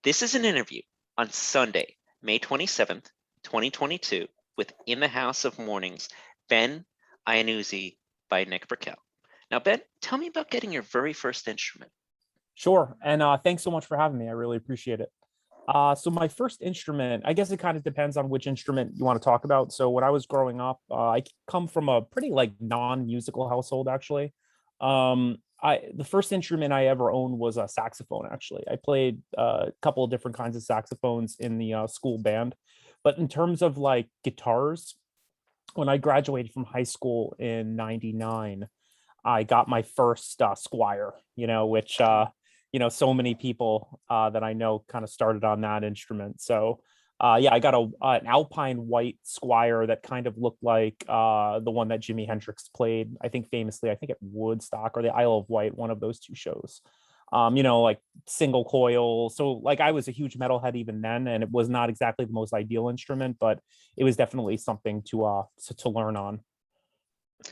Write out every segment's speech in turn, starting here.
This is an interview on Sunday, May 27th, 2022, with In the House of Mourning's Ben Ianuzzi by Nick Burkell. Now, Ben, tell me about getting your very first instrument. Sure. And thanks so much for having me. I really appreciate it. So my first instrument, I guess it kind of depends on which instrument you want to talk about. So when I was growing up, I come from a pretty non-musical household, actually. The first instrument I ever owned was a saxophone, actually. I played a couple of different kinds of saxophones in the school band. But in terms of guitars, when I graduated from high school in '99, I got my first Squire, which so many people that I know kind of started on that instrument. So yeah, I got an Alpine white Squire that kind of looked like the one that Jimi Hendrix played, I think famously, I think at Woodstock or the Isle of Wight, one of those two shows. Single coil. So I was a huge metalhead even then, and it was not exactly the most ideal instrument, but it was definitely something to learn on.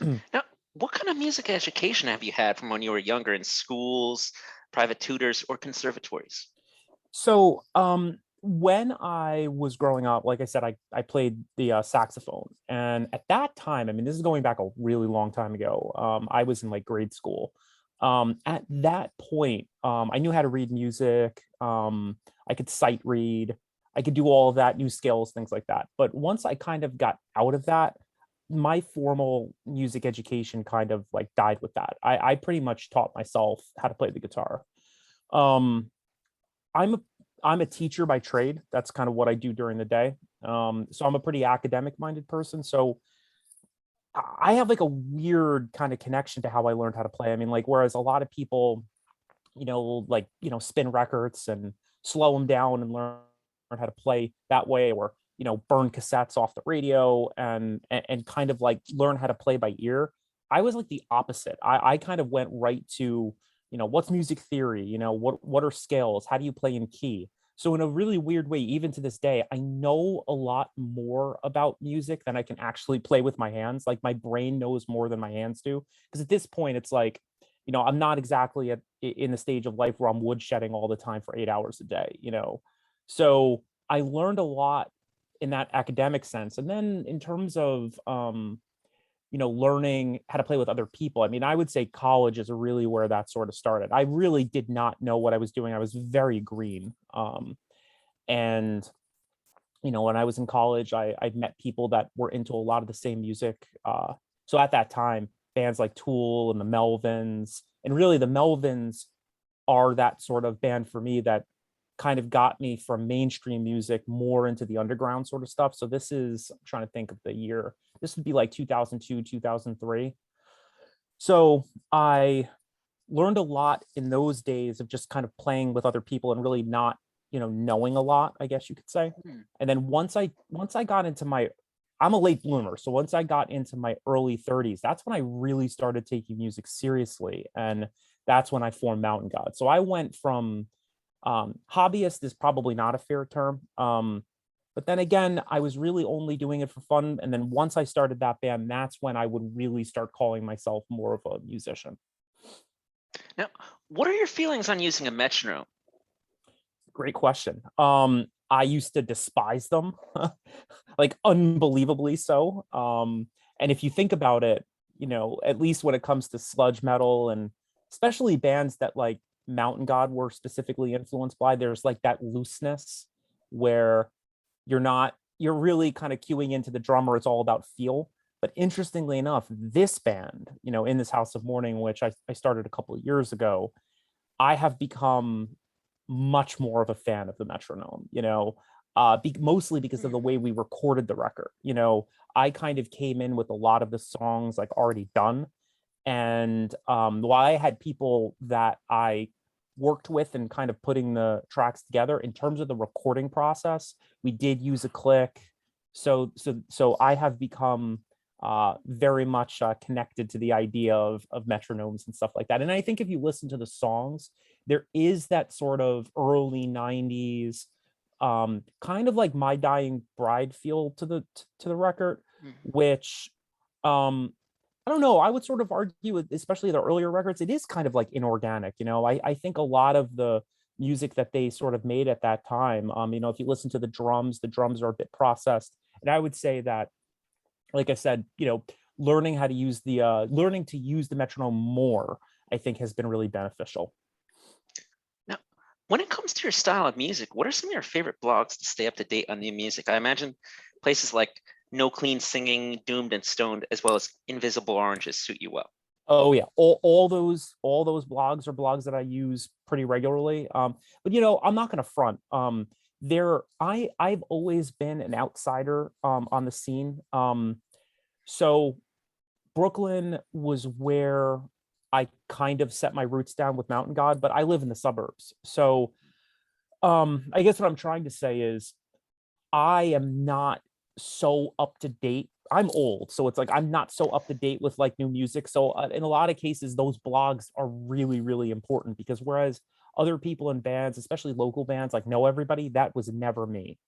Now, what kind of music education have you had from when you were younger in schools, private tutors, or conservatories? So when I was growing up, like I said, I played the saxophone. And at that time, I mean, this is going back a really long time ago. I was in grade school. At that point, I knew how to read music. I could sight read. I could do all of that, new skills, things like that. But once I kind of got out of that, my formal music education kind of died with that. I pretty much taught myself how to play the guitar. Um, I'm a I'm a teacher by trade. That's kind of what I do during the day. So I'm a pretty academic minded person. So I have a weird kind of connection to how I learned how to play. I mean, whereas a lot of people, spin records and slow them down and learn how to play that way, or burn cassettes off the radio and kind of learn how to play by ear. I was the opposite. I kind of went right to, what's music theory? What are scales? How do you play in key? So in a really weird way, even to this day, I know a lot more about music than I can actually play with my hands. My brain knows more than my hands do. Because at this point, it's I'm not exactly in the stage of life where I'm woodshedding all the time for 8 hours a day. So I learned a lot in that academic sense. And then in terms of, learning how to play with other people, I mean, I would say college is really where that sort of started. I really did not know what I was doing. I was very green. And, when I was in college, I met people that were into a lot of the same music. So at that time, bands like Tool and the Melvins, and really the Melvins are that sort of band for me that kind of got me from mainstream music more into the underground sort of stuff. So this is, I'm trying to think of the year. This would be 2002, 2003. So I learned a lot in those days of just kind of playing with other people and really not, knowing a lot, I guess you could say. And then once I got into I'm a late bloomer. So once I got into my early 30s, that's when I really started taking music seriously. And that's when I formed Mountain God. So I went from hobbyist is probably not a fair term. But then again, I was really only doing it for fun. And then once I started that band, that's when I would really start calling myself more of a musician. Now, what are your feelings on using a metronome? Great question. I used to despise them, unbelievably so. And if you think about it, at least when it comes to sludge metal and especially bands that Mountain God were specifically influenced by, there's that looseness where you're really kind of cueing into the drummer. It's all about feel. But interestingly enough, this band, in this House of Mourning, which I started a couple of years ago, I have become much more of a fan of the metronome, mostly because of the way we recorded the record. I kind of came in with a lot of the songs already done. And while I had people that I worked with and kind of putting the tracks together, in terms of the recording process, we did use a click. So I have become very much connected to the idea of metronomes and stuff like that. And I think if you listen to the songs, there is that sort of early 90s kind of My Dying Bride feel to the record, which I don't know, I would sort of argue with, especially the earlier records, it is kind of inorganic. I think a lot of the music that they sort of made at that time. If you listen to the drums are a bit processed. And I would say that, like I said, learning to use the metronome more, I think has been really beneficial. Now, when it comes to your style of music, what are some of your favorite blogs to stay up to date on new music? I imagine places like No Clean Singing, Doomed and Stoned, as well as Invisible Oranges suit you well. Oh yeah, all those blogs are blogs that I use pretty regularly. But I'm not gonna front. I've always been an outsider on the scene. So Brooklyn was where I kind of set my roots down with Mountain God, but I live in the suburbs. So I guess what I'm trying to say is I am not so up to date. I'm old, so it's like I'm not so up to date with like new music. So in a lot of cases, those blogs are really, really important because whereas other people in bands, especially local bands, like know everybody, that was never me.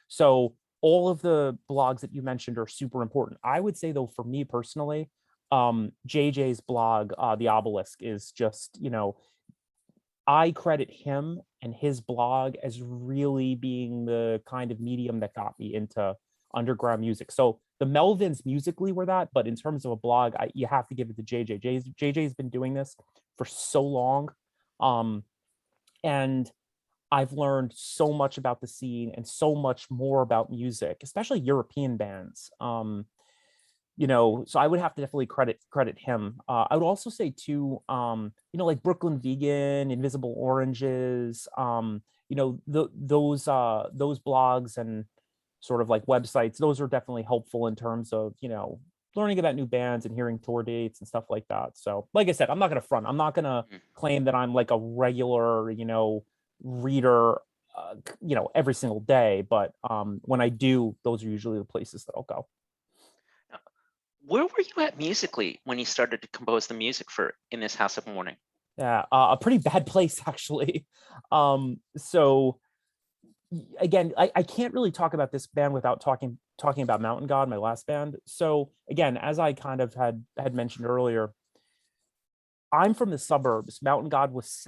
So all of the blogs that you mentioned are super important. I would say though, for me personally, JJ's blog, The Obelisk, is just, I credit him and his blog as really being the kind of medium that got me into underground music. So the Melvins musically were that, but in terms of a blog, you have to give it to JJ. JJ's been doing this for so long. Um, and I've learned so much about the scene and so much more about music, especially European bands. So I would have to definitely credit him. I would also say too, like Brooklyn Vegan, Invisible Oranges, those blogs and sort of like websites, those are definitely helpful in terms of, learning about new bands and hearing tour dates and stuff like that. So like I said, I'm not gonna front. I'm not gonna Mm. claim that I'm like a regular, reader, every single day. But when I do, those are usually the places that I'll go. Now, where were you at musically when you started to compose the music for In This House of Mourning? Yeah, a pretty bad place actually. So again, I can't really talk about this band without talking about Mountain God, my last band. So again, as I kind of had mentioned earlier, I'm from the suburbs. Mountain God was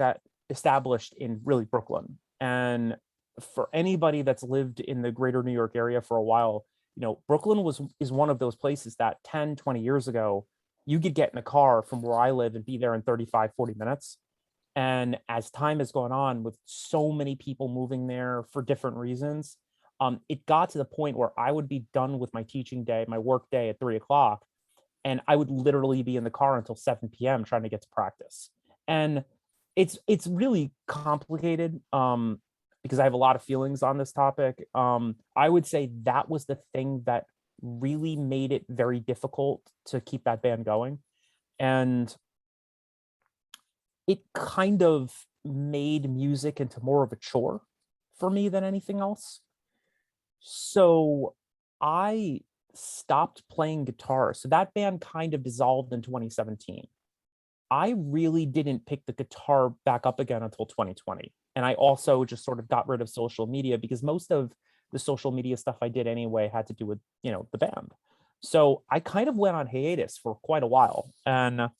established in really Brooklyn. And for anybody that's lived in the greater New York area for a while, Brooklyn is one of those places that 10, 20 years ago, you could get in a car from where I live and be there in 35, 40 minutes. And as time has gone on, with so many people moving there for different reasons, it got to the point where I would be done with my teaching day, my work day at 3 o'clock, and I would literally be in the car until 7 p.m. trying to get to practice. And it's really complicated because I have a lot of feelings on this topic. I would say that was the thing that really made it very difficult to keep that band going. And it kind of made music into more of a chore for me than anything else. So I stopped playing guitar. So that band kind of dissolved in 2017. I really didn't pick the guitar back up again until 2020. And I also just sort of got rid of social media because most of the social media stuff I did anyway had to do with, the band. So I kind of went on hiatus for quite a while. And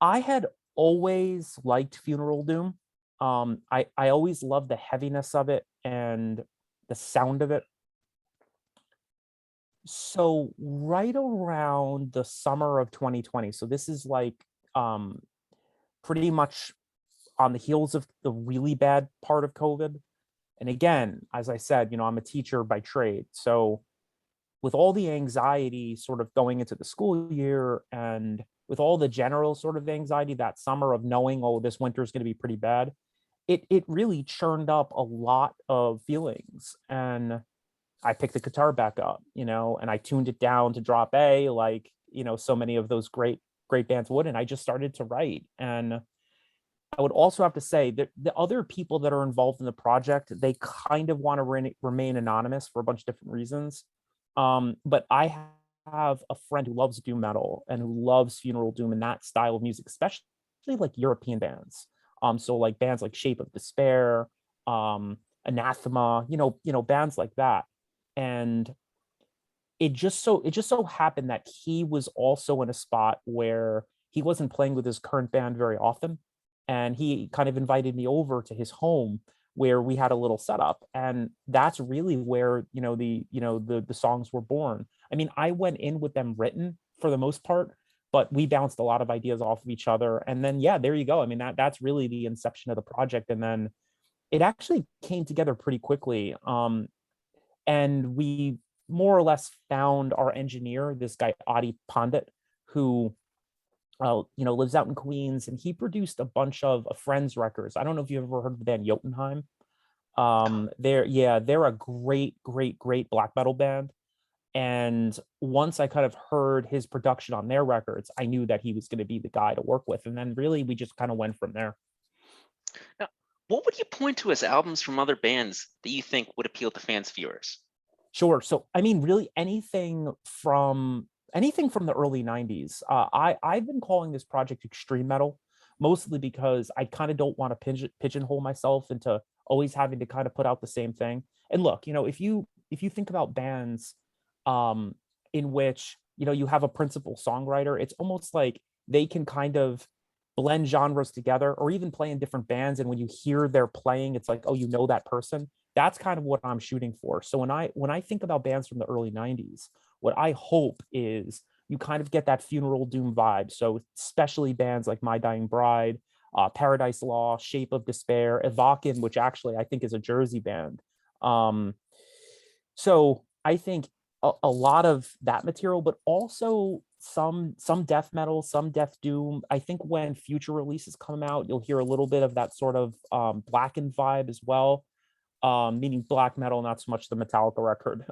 I had always liked Funeral Doom. I always loved the heaviness of it and the sound of it. So right around the summer of 2020, so this is like pretty much on the heels of the really bad part of COVID. And again, as I said, I'm a teacher by trade. So with all the anxiety sort of going into the school year and with all the general sort of anxiety that summer of knowing, oh, this winter is going to be pretty bad, it really churned up a lot of feelings. And I picked the guitar back up, and I tuned it down to drop A, like, so many of those great bands would. And I just started to write. And I would also have to say that the other people that are involved in the project, they kind of want to remain anonymous for a bunch of different reasons. But I have a friend who loves doom metal and who loves funeral doom and that style of music, especially like European bands. So like bands like Shape of Despair, Anathema, bands like that. And it just so happened that he was also in a spot where he wasn't playing with his current band very often. and he kind of invited me over to his home where we had a little setup, and that's really where the songs were born. I mean, I went in with them written for the most part, but we bounced a lot of ideas off of each other, and then yeah, there you go. I mean, that's really the inception of the project, and then it actually came together pretty quickly. And we more or less found our engineer, this guy Adi Pandit, who lives out in Queens, and he produced a bunch of a Friends records. I don't know if you've ever heard of the band Jotunheim. They're a great black metal band. And once I kind of heard his production on their records, I knew that he was going to be the guy to work with. And then really we just kind of went from there. Now, what would you point to as albums from other bands that you think would appeal to fans, viewers? Sure. So I mean, really anything from the early 90s. I've been calling this project extreme metal, mostly because I kind of don't want to pigeonhole myself into always having to kind of put out the same thing. And look, if you think about bands in which you have a principal songwriter, it's almost like they can kind of blend genres together or even play in different bands, and when you hear their playing, it's like, oh, that person. That's kind of what I'm shooting for. So when I think about bands from the early 90s, what I hope is you kind of get that funeral doom vibe. So especially bands like My Dying Bride, Paradise Lost, Shape of Despair, Evokin, which actually I think is a Jersey band. So I think a lot of that material, but also some death metal, some death doom. I think when future releases come out, you'll hear a little bit of that sort of blackened vibe as well, meaning black metal, not so much the Metallica record.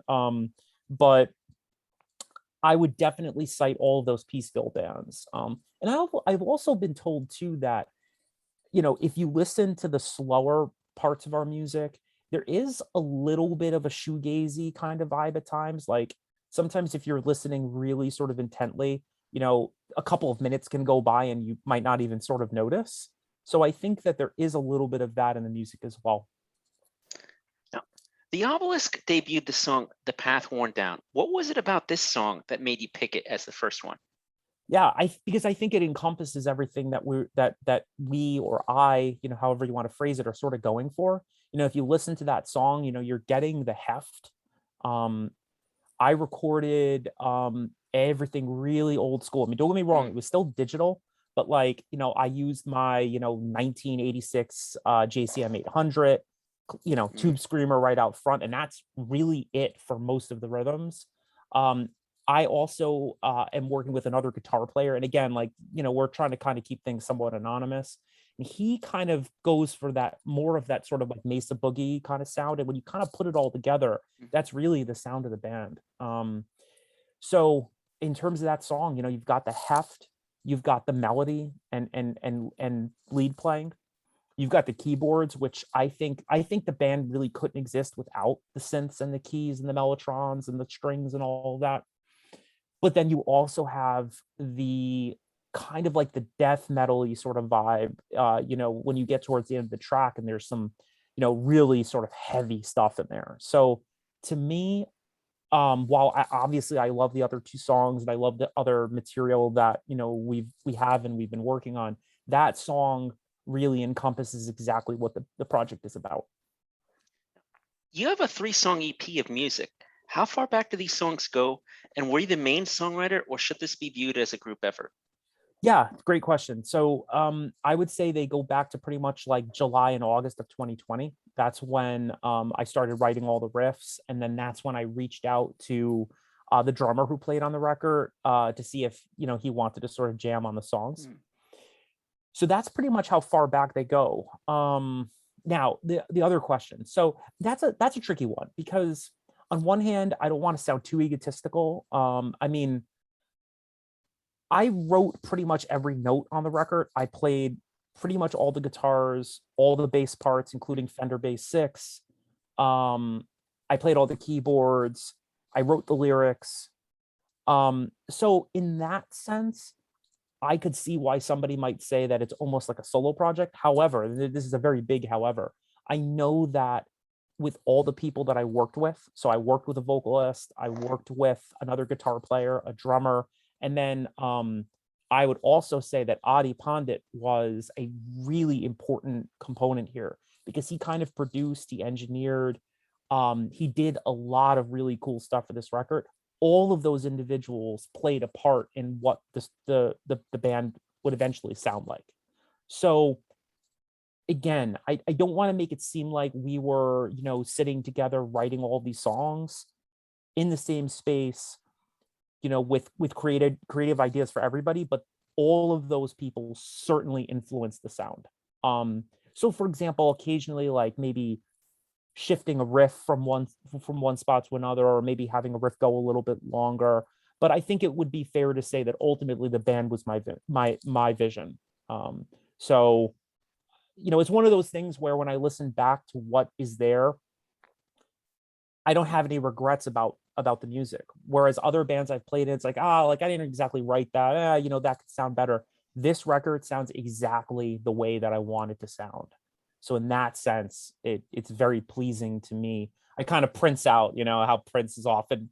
But I would definitely cite all of those Peaceville bands. And I've also been told too that, if you listen to the slower parts of our music, there is a little bit of a shoegazy kind of vibe at times. Like sometimes if you're listening really sort of intently, a couple of minutes can go by and you might not even sort of notice. So I think that there is a little bit of that in the music as well. Now, the Obelisk debuted the song "The Path Worn Down." What was it about this song that made you pick it as the first one? Yeah, because I think it encompasses everything that we or I, however you want to phrase it, are sort of going for. If you listen to that song, you're getting the heft. I recorded everything really old school. I mean, don't get me wrong, it was still digital, but like, I used my 1986 JCM 800, tube screamer right out front, and that's really it for most of the rhythms. I also am working with another guitar player, and again, like, we're trying to kind of keep things somewhat anonymous. And he kind of goes for that more of that sort of like Mesa Boogie kind of sound, and when you kind of put it all together, that's really the sound of the band. So in terms of that song, you've got the heft, you've got the melody and lead playing, you've got the keyboards, which I think the band really couldn't exist without the synths and the keys and the mellotrons and the strings and all of that. But then you also have the kind of like the death metal-y sort of vibe, when you get towards the end of the track, and there's some, really sort of heavy stuff in there. So to me, while obviously I love the other two songs and I love the other material that, we have and we've been working on, that song really encompasses exactly what the project is about. You have a 3-song EP of music. How far back do these songs go? And were you the main songwriter, or should this be viewed as a group effort? Yeah, great question. So I would say they go back to pretty much like July and August of 2020. That's when I started writing all the riffs. And then that's when I reached out to the drummer who played on the record to see if, he wanted to sort of jam on the songs. So that's pretty much how far back they go. Now, the other question. So that's a tricky one, because on one hand, I don't want to sound too egotistical. I mean, I wrote pretty much every note on the record. I played pretty much all the guitars, all the bass parts, including Fender Bass 6. I played all the keyboards. I wrote the lyrics. So in that sense, I could see why somebody might say that it's almost like a solo project. However, this is a very big however. I know that with all the people that I worked with, so I worked with a vocalist, I worked with another guitar player, a drummer, and then I would also say that Adi Pandit was a really important component here because he kind of produced, he engineered, he did a lot of really cool stuff for this record. All of those individuals played a part in what the band would eventually sound like. So again, I don't want to make it seem like we were, sitting together writing all these songs in the same space, with creative ideas for everybody, but all of those people certainly influence the sound. So for example, occasionally like maybe shifting a riff from one spot to another, or maybe having a riff go a little bit longer. But I think it would be fair to say that ultimately the band was my vision. So it's one of those things where when I listen back to what is there, I don't have any regrets about the music. Whereas other bands I've played in, it's like, like I didn't exactly write that. That could sound better. This record sounds exactly the way that I want it to sound. So in that sense, it's very pleasing to me. I kind of Prince out, how Prince is often,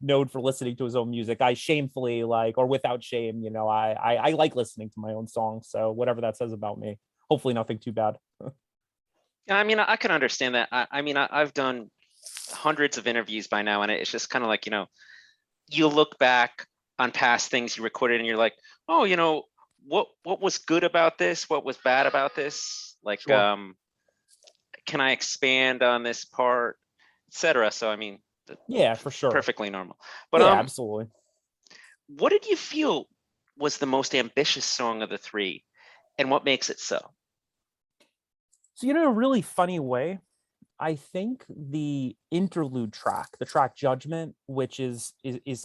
known for listening to his own music. I shamefully or without shame, I like listening to my own songs. So whatever that says about me, hopefully nothing too bad. Yeah, I mean, I can understand that. I mean, I've done hundreds of interviews by now, and it's just kind of like, you look back on past things you recorded and you're like, oh, what was good about this? What was bad about this? Like, Sure. can I expand on this part, etc. So, I mean, Yeah, for sure. perfectly normal. But Yeah, absolutely. what did you feel was the most ambitious song of the three, and what makes it so? So, in a really funny way, I think the interlude track, the track Judgment, which is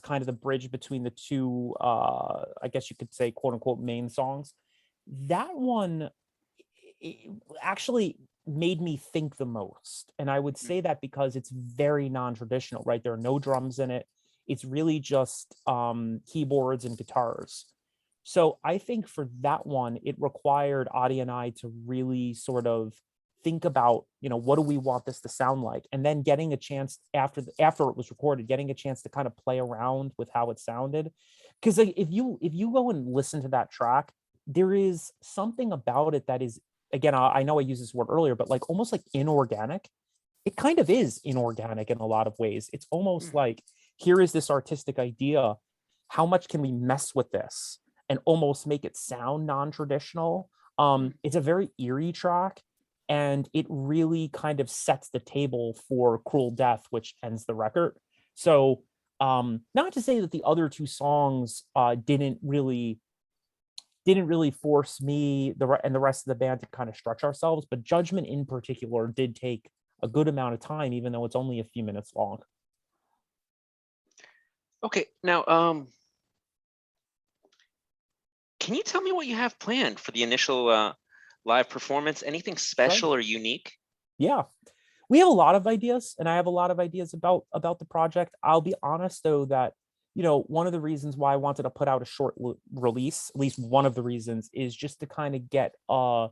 kind of the bridge between the two, I guess you could say, quote unquote, main songs, that one actually made me think the most. And I would say that because it's very non-traditional, right? There are no drums in it. It's really just keyboards and guitars. So I think for that one, it required Adi and I to really sort of think about, what do we want this to sound like? And then getting a chance after it was recorded, getting a chance to kind of play around with how it sounded. Because if you go and listen to that track, there is something about it that is, again, I know I used this word earlier, but like almost like inorganic. It kind of is inorganic in a lot of ways. It's almost like, here is this artistic idea. How much can we mess with this and almost make it sound non-traditional? It's a very eerie track, and it really kind of sets the table for Cruel Death, which ends the record. So not to say that the other two songs didn't really force me and the rest of the band to kind of stretch ourselves, but Judgment in particular did take a good amount of time, even though it's only a few minutes long. Okay, now, can you tell me what you have planned for the initial live performance? Anything Sure. special or unique? Yeah, we have a lot of ideas, and I have a lot of ideas about the project. I'll be honest though that one of the reasons why I wanted to put out a short release, at least one of the reasons, is just to kind of get a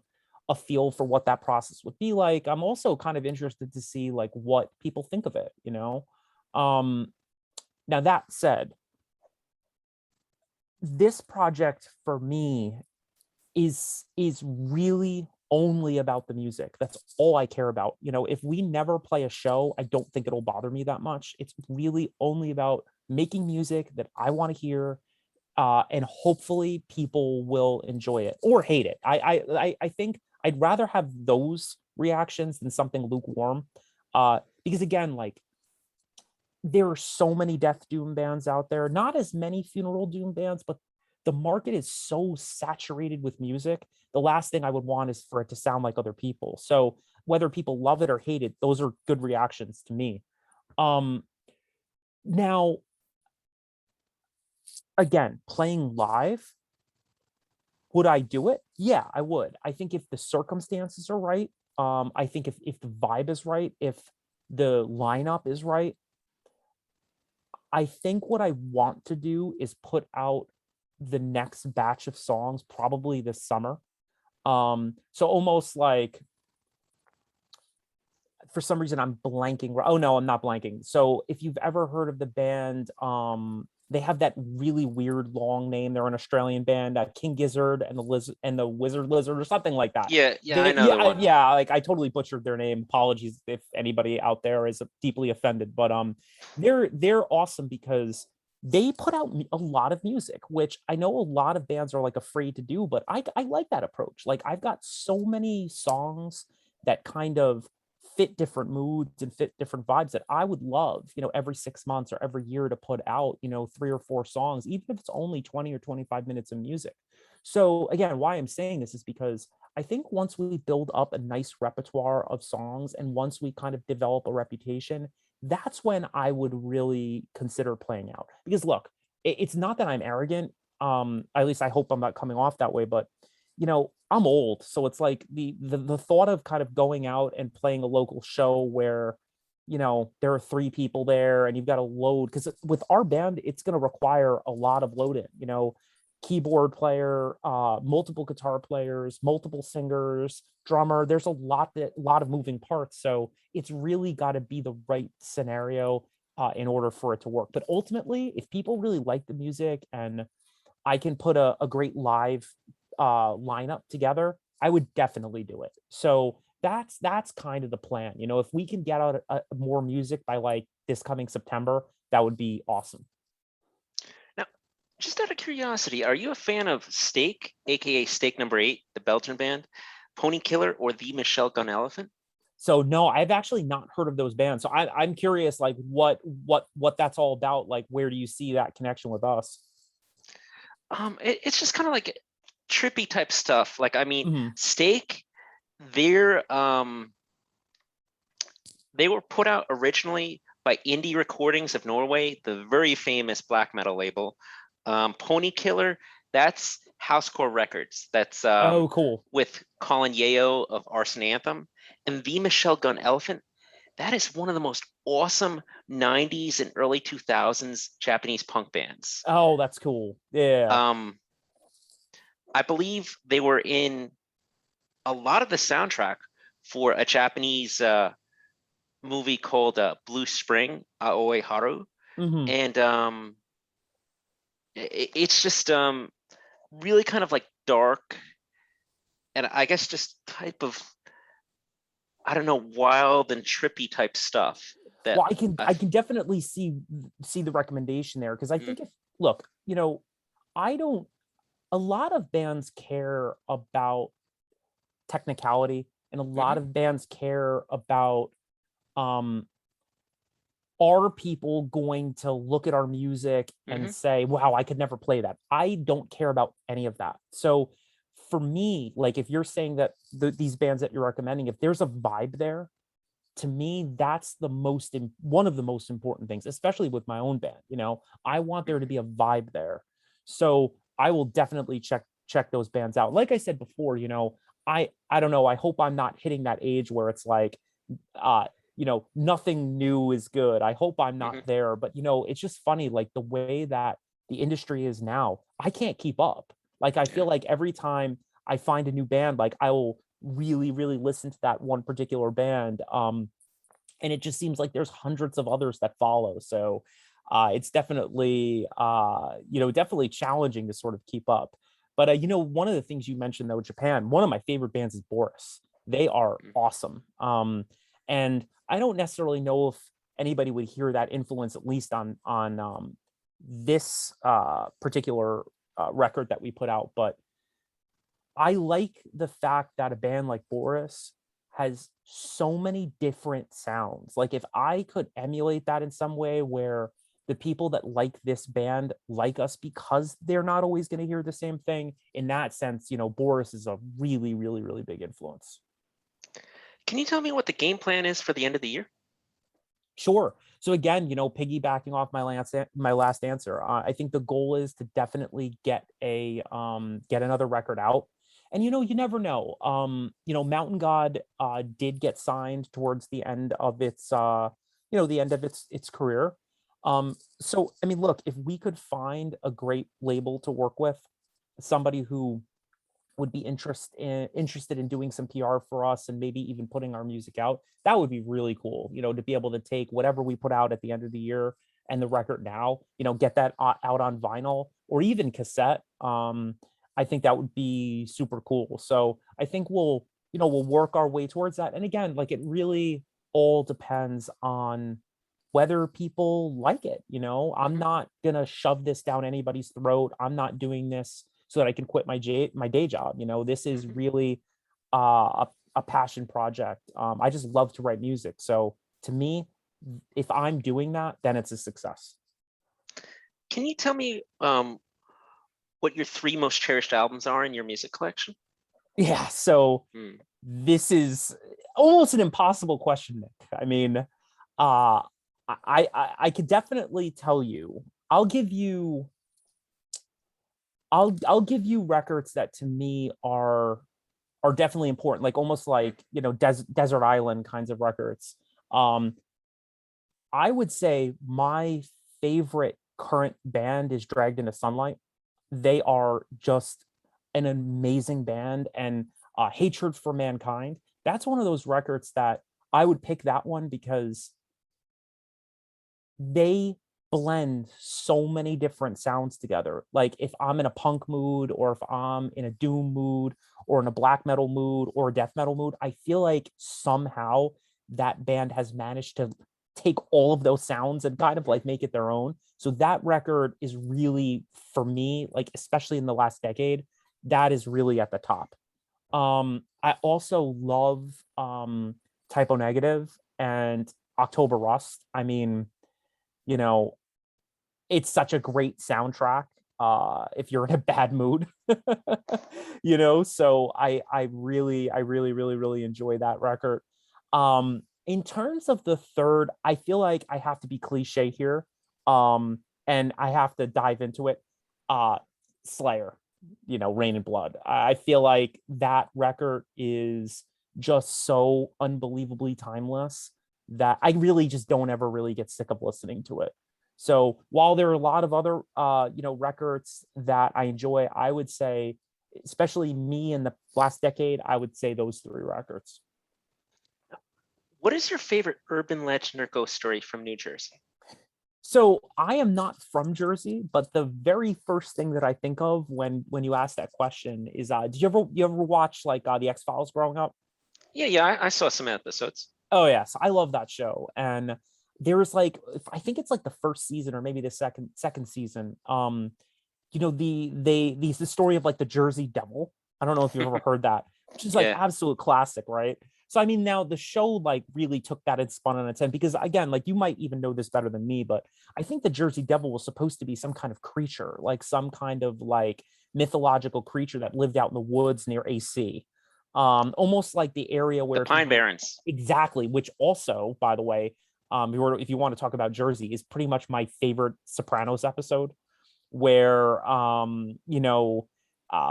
feel for what that process would be like. I'm also kind of interested to see like what people think of it. Now that said, this project for me is really only about the music. That's all I care about. If we never play a show, I don't think it'll bother me that much. It's really only about making music that I want to hear, and hopefully people will enjoy it or hate it. I think I'd rather have those reactions than something lukewarm, because again, like, there are so many death doom bands out there, not as many funeral doom bands, but the market is so saturated with music. The last thing I would want is for it to sound like other people. So whether people love it or hate it, those are good reactions to me. Now, again, playing live, would I do it? Yeah, I would. I think if the circumstances are right, I think if the vibe is right, if the lineup is right, I think what I want to do is put out the next batch of songs probably this summer. So almost like, for some reason I'm blanking. Oh no, I'm not blanking. So if you've ever heard of the band they have that really weird long name. They're an Australian band, King Gizzard and the Wizard Lizard or something like that. Yeah, I know Yeah, the one. yeah, like I totally butchered their name. Apologies if anybody out there is deeply offended, but they're awesome because they put out a lot of music, which I know a lot of bands are like afraid to do, but I like that approach. Like I've got so many songs that kind of fit different moods and fit different vibes that I would love, every 6 months or every year to put out, 3 or 4 songs, even if it's only 20 or 25 minutes of music. So again, why I'm saying this is because I think once we build up a nice repertoire of songs and once we kind of develop a reputation, that's when I would really consider playing out. Because look, it's not that I'm arrogant. At least I hope I'm not coming off that way, but I'm old, so it's like the thought of kind of going out and playing a local show where there are 3 people there and you've got to load, because with our band it's going to require a lot of loading, keyboard player, multiple guitar players, multiple singers, drummer. There's a lot of moving parts, so it's really got to be the right scenario in order for it to work. But ultimately, if people really like the music and I can put a great live lineup together, I would definitely do it. So that's kind of the plan. If we can get out more music by like this coming September, that would be awesome. Now, just out of curiosity, are you a fan of Steak, aka Steak Number 8, the Belgian band, Pony Killer, or the Michelle Gun Elephant? So no, I've actually not heard of those bands. So I'm curious, like what that's all about. Like, where do you see that connection with us? It's just kind of like trippy type stuff. Like, I mean, Mhm. Steak, they were put out originally by Indie Recordings of Norway, the very famous black metal label. Pony Killer, that's Housecore Records. That's Oh, cool. with Colin Yeo of Arson Anthem. And the Michelle Gun Elephant, that is one of the most awesome 90s and early 2000s Japanese punk bands. Oh, that's cool. Yeah. Um, I believe they were in a lot of the soundtrack for a Japanese movie called Blue Spring, Aoi Haru. Hmm. And it's just really kind of like dark and I guess just type of, I don't know, wild and trippy type stuff that Well, I can I. I can definitely see the recommendation there, because I Mm, think if look, I don't a lot of bands care about technicality, and a lot mhm, of bands care about um are people going to look at our music and mhm, say, wow, I could never play that? I don't care about any of that. So for me, like if you're saying that these bands that you're recommending, if there's a vibe there, to me, that's one of the most important things, especially with my own band. I want there to mhm. be a vibe there. So I will definitely check those bands out. Like I said before, I don't know. I hope I'm not hitting that age where it's like, uh, nothing new is good. I hope I'm not Mhm. there. But it's just funny, like the way that the industry is now, I can't keep up. Like I Yeah. feel like every time I find a new band, like I will really, really listen to that one particular band. And it just seems like there's hundreds of others that follow. So it's definitely challenging to sort of keep up. But one of the things you mentioned though, Japan, one of my favorite bands is Boris. They are Mm. awesome. And I don't necessarily know if anybody would hear that influence, at least on this particular record that we put out. But I like the fact that a band like Boris has so many different sounds. Like if I could emulate that in some way where the people that like this band like us because they're not always going to hear the same thing, in that sense, Boris is a really, really, really big influence. Can you tell me what the game plan is for the end of the year? Sure. So again, piggybacking off my last answer, I think the goal is to definitely get another record out. And you never know. Mountain God did get signed towards the end of its career. So I mean, look, if we could find a great label to work with, somebody who would be interested in doing some PR for us and maybe even putting our music out, that would be really cool, to be able to take whatever we put out at the end of the year and the record now, get that out on vinyl or even cassette. I think that would be super cool. So I think we'll work our way towards that. And again, like, it really all depends on whether people like it. I'm not gonna shove this down anybody's throat. I'm not doing this so that I can quit my day job. This is really a passion project. I just love to write music. So to me, if I'm doing that, then it's a success. Can you tell me what your 3 most cherished albums are in your music collection? Yeah, so this is almost an impossible question, Nick. I mean, I could definitely tell you. I'll give you records that to me are definitely important, like almost like desert island kinds of records. I would say my favorite current band is Dragged into Sunlight. They are just an amazing band, and Hatred for Mankind. That's one of those records that I would pick that one because they blend so many different sounds together. Like if I'm in a punk mood, or if I'm in a doom mood, or in a black metal mood, or a death metal mood, I feel like somehow that band has managed to take all of those sounds and kind of like make it their own. So that record is really, for me, like especially in the last decade, that is really at the top. I also love Typo Negative and October Rust. I mean, you know, it's such a great soundtrack if you're in a bad mood. So I really enjoy that record. In terms of the third, I feel like I have to be cliche here, and I have to dive into it. Slayer, Rain and Blood. I feel like that record is just so unbelievably timeless that I really just don't ever really get sick of listening to it. So while there are a lot of other records that I enjoy, I would say, especially me in the last decade, I would say those 3 records. What is your favorite urban legend or ghost story from New Jersey? So I am not from Jersey, but the very first thing that I think of when you ask that question is, did you ever watch like the X-Files growing up? Yeah, I saw some episodes. Oh yes, I love that show. And there's like, I think it's like the first season or maybe the second season. The story of like the Jersey Devil. I don't know if you've ever heard that, which is like Yeah. absolute classic, right? So I mean, now the show like really took that and spun on its head, because again, like you might even know this better than me, but I think the Jersey Devil was supposed to be some kind of creature, like some kind of like mythological creature that lived out in the woods near AC. Almost like the area The where Pine Barrens. exactly, which also, by the way, if you want to talk about Jersey, is pretty much my favorite Sopranos episode, where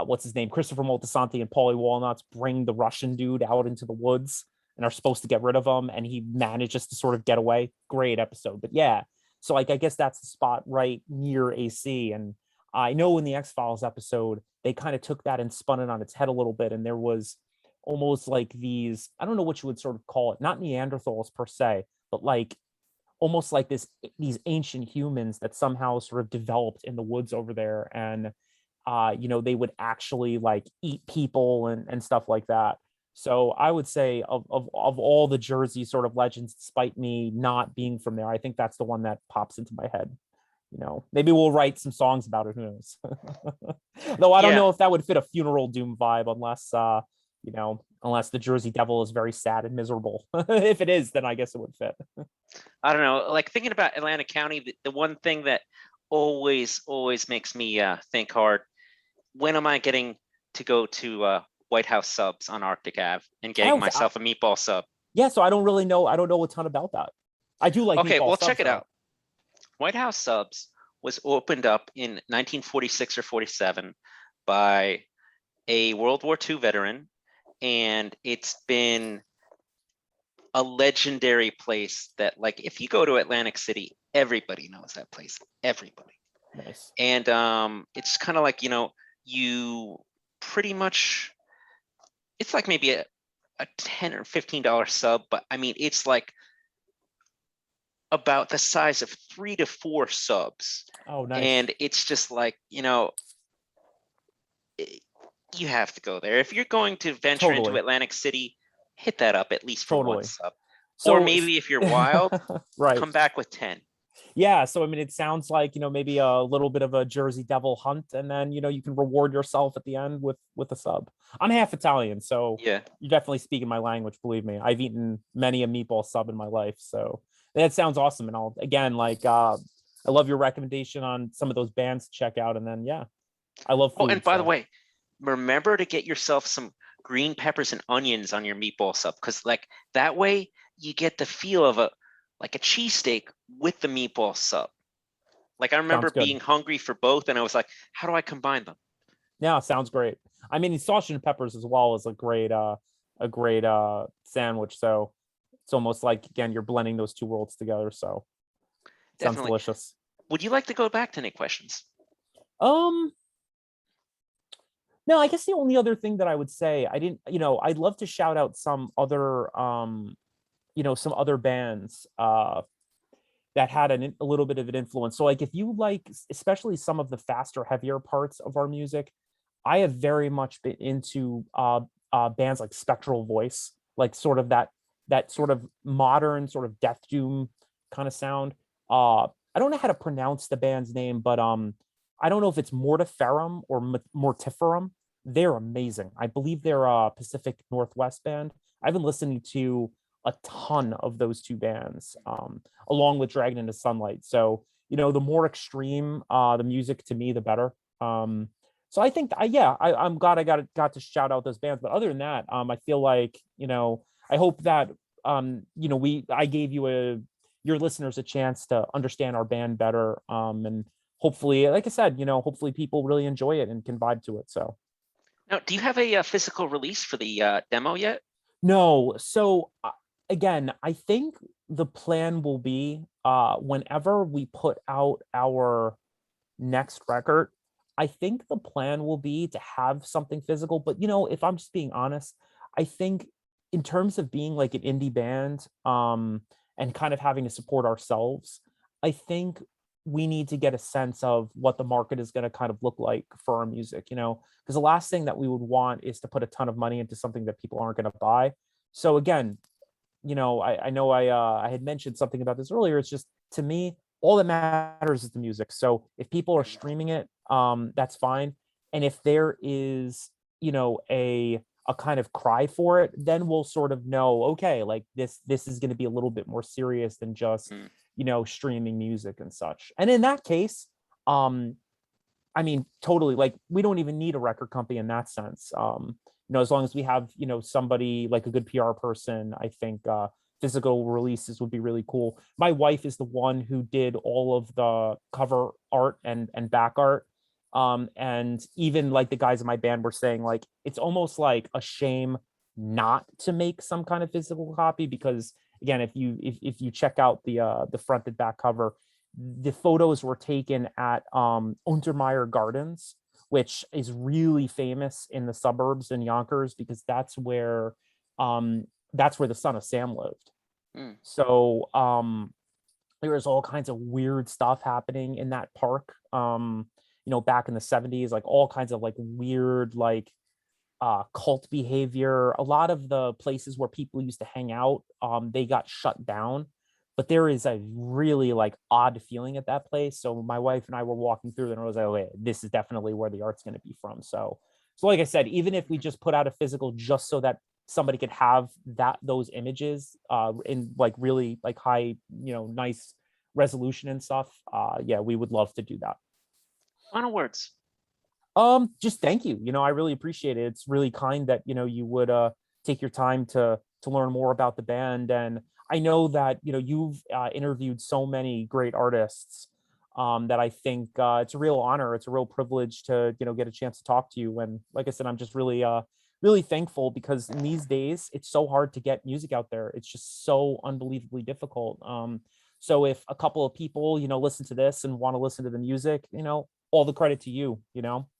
what's his name, Christopher Moltisanti and Paulie Walnuts bring the Russian dude out into the woods and are supposed to get rid of him, and he manages to sort of get away. Great episode. But yeah, so like I guess that's the spot right near AC. And I know in the X-Files episode they kind of took that and spun it on its head a little bit, and there was almost like these, I don't know what you would sort of call it, not Neanderthals per se, but like almost like these ancient humans that somehow sort of developed in the woods over there. And they would actually like eat people and stuff like that. So I would say of all the Jersey sort of legends, despite me not being from there, I think that's the one that pops into my head. Maybe we'll write some songs about it, who knows. Though I don't know if that would fit a funeral doom vibe, unless the Jersey Devil is very sad and miserable. If it is, then I guess it would fit. I don't know, like thinking about Atlantic County, the one thing that always makes me think hard, when am I getting to go to White House Subs on Arctic Ave and getting myself a meatball sub? Yeah, so I don't know a ton about that. I do like Okay, meatball well, subs, check it though. out. White House Subs was opened up in 1946 or 47 by a World War II veteran, and it's been a legendary place that, like, if you go to Atlantic City, everybody knows that place. Everybody. Nice. And it's kind of like, you pretty much, it's like maybe a $10 or $15 sub, but I mean, it's like about the size of 3 to 4 subs. Oh, nice. And it's just like, you have to go there. If you're going to venture into Totally. Atlantic City, hit that up at least for one Totally. sub. Or So maybe if you're wild, right. come back with 10. Yeah. So, I mean, it sounds like, maybe a little bit of a Jersey Devil hunt, and then, you can reward yourself at the end with a sub. I'm half Italian, so Yeah. you're definitely speaking my language. Believe me, I've eaten many a meatball sub in my life. So that sounds awesome. And I'll, again, like, I love your recommendation on some of those bands to check out. And then, yeah, I love food. Oh, and by the So way, remember to get yourself some green peppers and onions on your meatball sub, because like that way you get the feel of a cheesesteak with the meatball sub. Like I remember sounds good. being hungry for both, and I was like, how do I combine them? Yeah, sounds great. I mean, sausage and peppers as well is a great sandwich. So it's almost like, again, you're blending those two worlds together. So sounds Definitely. delicious. Would you like to go back to any questions? No, I guess the only other thing that I would say, I didn't, I'd love to shout out some other some other bands that had a little bit of an influence. So like if you like, especially some of the faster, heavier parts of our music, I have very much been into bands like Spectral Voice, like sort of that sort of modern sort of death doom kind of sound. I don't know how to pronounce the band's name, but I don't know if it's Mortiferum or Mortiferum. They're amazing. I believe they're a Pacific Northwest band. I've been listening to a ton of those two bands, along with Dragon into Sunlight. So, the more extreme the music to me, the better. So I think, I'm glad I got to shout out those bands. But other than that, I feel like, I hope that, I gave your listeners a chance to understand our band better. And hopefully, like I said, hopefully people really enjoy it and can vibe to it. So. Now, do you have a physical release for the demo yet? No. So again, I think the plan will be whenever we put out our next record, I think the plan will be to have something physical. But if I'm just being honest, I think in terms of being like an indie band, and kind of having to support ourselves, I think we need to get a sense of what the market is going to kind of look like for our music, because the last thing that we would want is to put a ton of money into something that people aren't going to buy. So again, I know I had mentioned something about this earlier. It's just, to me, all that matters is the music. So if people are streaming it, that's fine. And if there is, a kind of cry for it, then we'll sort of know, okay, like this is going to be a little bit more serious than just, streaming music and such. And in that case, I mean, totally, like we don't even need a record company in that sense. As long as we have, somebody like a good PR person, I think physical releases would be really cool. My wife is the one who did all of the cover art and back art. And even like the guys in my band were saying, like, it's almost like a shame not to make some kind of physical copy, because again, if you check out the front and back cover, the photos were taken at Untermeyer Gardens, which is really famous in the suburbs in Yonkers, because that's where the Son of Sam lived. So there was all kinds of weird stuff happening in that park, back in the 70s, like all kinds of like weird, like cult behavior. A lot of the places where people used to hang out, they got shut down. But there is a really like odd feeling at that place. So my wife and I were walking through, and I was like, "Okay, this is definitely where the art's going to be from." So like I said, even if we just put out a physical, just so that somebody could have those images in like really like high, nice resolution and stuff, yeah, we would love to do that. Final words. Just thank you. I really appreciate it. It's really kind that you would take your time to learn more about the band. And I know that you've interviewed so many great artists, that I think it's a real honor. It's a real privilege to get a chance to talk to you. And like I said, I'm just really thankful, because in these days it's so hard to get music out there. It's just so unbelievably difficult. So if a couple of people listen to this and want to listen to the music, all the credit to you.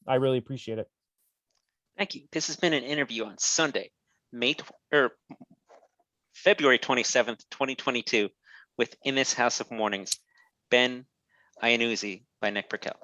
I really appreciate it. Thank you. This has been an interview on Sunday, February 27th, 2022, with In This House of Mornings, Ben Ianuzzi by Nick Brickell.